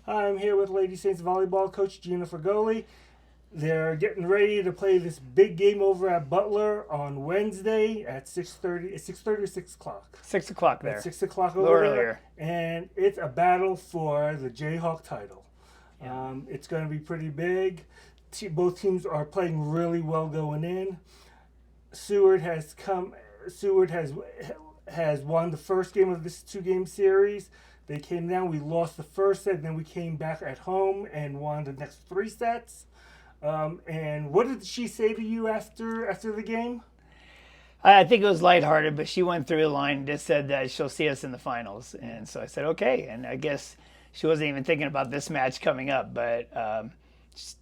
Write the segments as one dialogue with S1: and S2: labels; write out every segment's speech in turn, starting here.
S1: I'm here with Lady Saints volleyball coach Geno Frugoli. They're getting ready to play this big game over at Butler on Wednesday at 6:30. It's 6:30 or 6 o'clock.
S2: 6 o'clock there.
S1: At 6 o'clock
S2: A little
S1: over there,
S2: earlier.
S1: and it's a battle for the Jayhawk title.
S2: Yeah.
S1: It's going to be pretty big. Both teams are playing really well going in. Seward has won the first game of this two-game series. They came down. We lost the first set, then we came back at home and won the next three sets. And what did she say to you after the game?
S2: I think it was lighthearted, but she went through the line and just said that she'll see us in the finals. And so I said, okay. And I guess she wasn't even thinking about this match coming up, but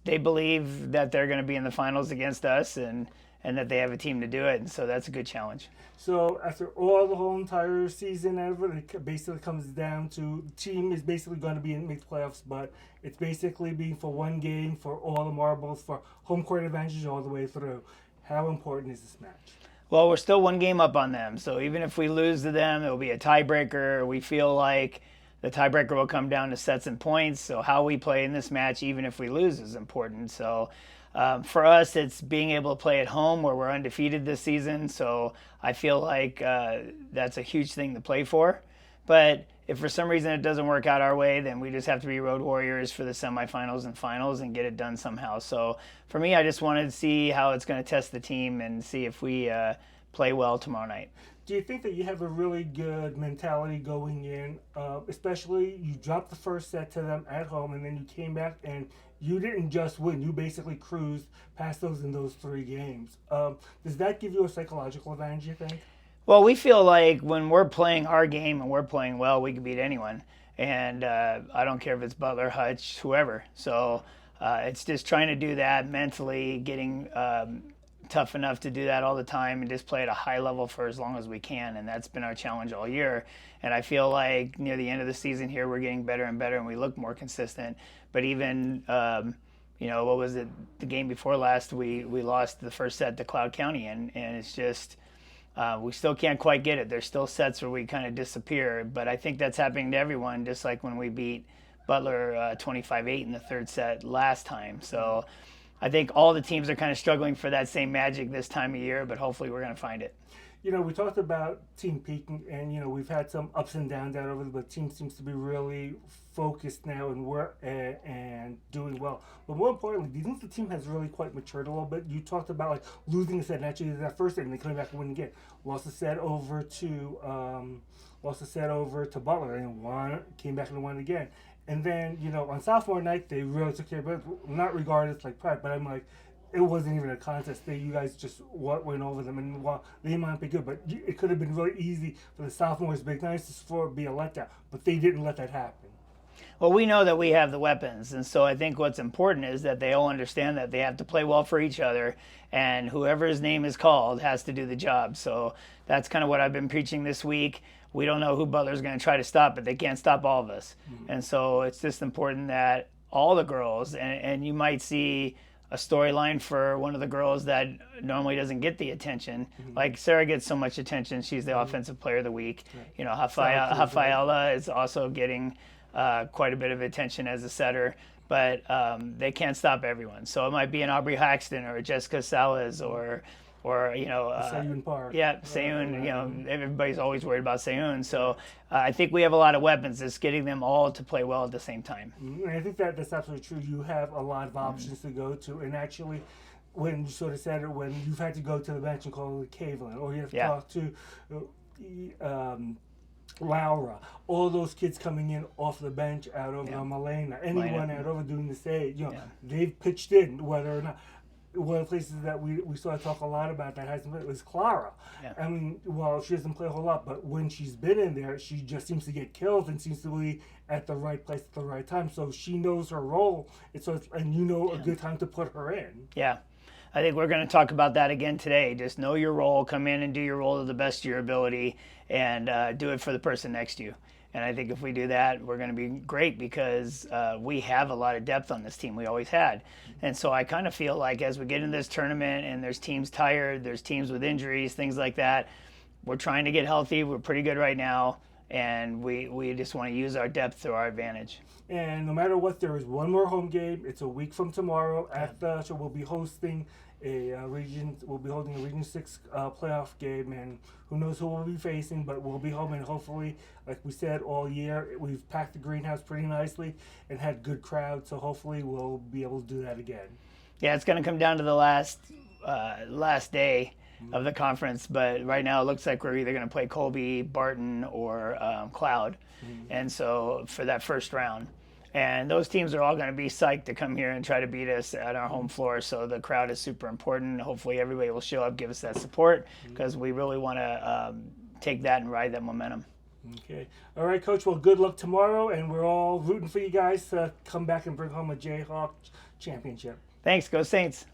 S2: they believe that they're going to be in the finals against us and that they have a team to do it. And so that's a good challenge.
S1: So after all the whole entire season, it basically comes down to the team is basically going to be in the playoffs, but it's basically being for one game for all the marbles for home court advantage all the way through. How important is this match?
S2: Well, we're still one game up on them. So even if we lose to them, it will be a tiebreaker. We feel like the tiebreaker will come down to sets and points. So how we play in this match, even if we lose, is important. So for us, it's being able to play at home where we're undefeated this season. So I feel like that's a huge thing to play for. But if for some reason it doesn't work out our way, then we just have to be road warriors for the semifinals and finals and get it done somehow. So for me, I just wanted to see how it's going to test the team and see if we play well tomorrow night.
S1: Do you think that you have a really good mentality going in, especially you dropped the first set to them at home and then you came back and you didn't just win, you basically cruised past those in those three games. Does that give you a psychological advantage, you think?
S2: Well, we feel like when we're playing our game and we're playing well, we can beat anyone. And I don't care if it's Butler, Hutch, whoever. So it's just trying to do that mentally, getting tough enough to do that all the time and just play at a high level for as long as we can. And that's been our challenge all year. And I feel like near the end of the season here, we're getting better and better and we look more consistent. But even, what was it? The game before last, we lost the first set to Cloud County. And it's just, we still can't quite get it. There's still sets where we kind of disappear. But I think that's happening to everyone, just like when we beat Butler 25-8 in the third set last time. So I think all the teams are kind of struggling for that same magic this time of year, but hopefully we're going to find it.
S1: We talked about team peaking, and we've had some ups and downs out over, but team seems to be really focused now and doing well. But more importantly, do you think the team has really quite matured a little bit? You talked about like losing a set, and actually that first set, and then coming back and winning again. Lost a set over to Butler, and came back and won again. And then, on sophomore night, they really took care of it. Not regarded as like pride, but I'm like, it wasn't even a contest. You guys just went over them, and they might be good, but it could have been really easy for the sophomores. Big nice for be a letdown, but they didn't let that happen.
S2: Well, we know that we have the weapons, and so I think what's important is that they all understand that they have to play well for each other, and whoever's name is called has to do the job. So that's kind of what I've been preaching this week. We don't know who Butler's going to try to stop, but they can't stop all of us. Mm-hmm. And so it's just important that all the girls, and you might see a storyline for one of the girls that normally doesn't get the attention. Mm-hmm. Like Sarah gets so much attention. She's the offensive player of the week. Right. Rafaela is also getting quite a bit of attention as a setter, but they can't stop everyone. So it might be an Aubrey Haxton or a Jessica Salas or
S1: Seyun Park.
S2: Yeah, Seyun. Everybody's always worried about Seyun. So I think we have a lot of weapons. It's getting them all to play well at the same time.
S1: And I think that's absolutely true. You have a lot of options to go to, and actually, when you sort of said it, when you've had to go to the bench and call it Caveland, or you have to talk to Laura, all those kids coming in off the bench out of Malena, anyone out over doing the stage, they've pitched in, whether or not. One of the places that we sort of talk a lot about that hasn't been was Clara. Yeah. I mean, well, she doesn't play a whole lot, but when she's been in there, she just seems to get killed and seems to be at the right place at the right time. So she knows her role, a good time to put her in.
S2: Yeah. I think we're going to talk about that again today. Just know your role, come in and do your role to the best of your ability, and do it for the person next to you. And I think if we do that, we're going to be great because we have a lot of depth on this team. We always had. And so I kind of feel like as we get into this tournament and there's teams tired, there's teams with injuries, things like that, we're trying to get healthy. We're pretty good right now. and we just want to use our depth to our advantage.
S1: And no matter what, there is one more home game. It's a week from tomorrow. So we'll be hosting we'll be holding a Region 6 playoff game, and who knows who we'll be facing, but we'll be home, and hopefully, like we said, all year, we've packed the greenhouse pretty nicely and had good crowds, so hopefully we'll be able to do that again.
S2: Yeah, it's going to come down to the last day of the conference, but right now it looks like we're either going to play Colby, Barton, or Cloud, and so for that first round. And those teams are all going to be psyched to come here and try to beat us at our home floor. So the crowd is super important. Hopefully everybody will show up, give us that support, because we really want to take that and ride that momentum.
S1: Okay. All right, Coach. Well, good luck tomorrow, and we're all rooting for you guys to come back and bring home a Jayhawk championship.
S2: Thanks. Go Saints.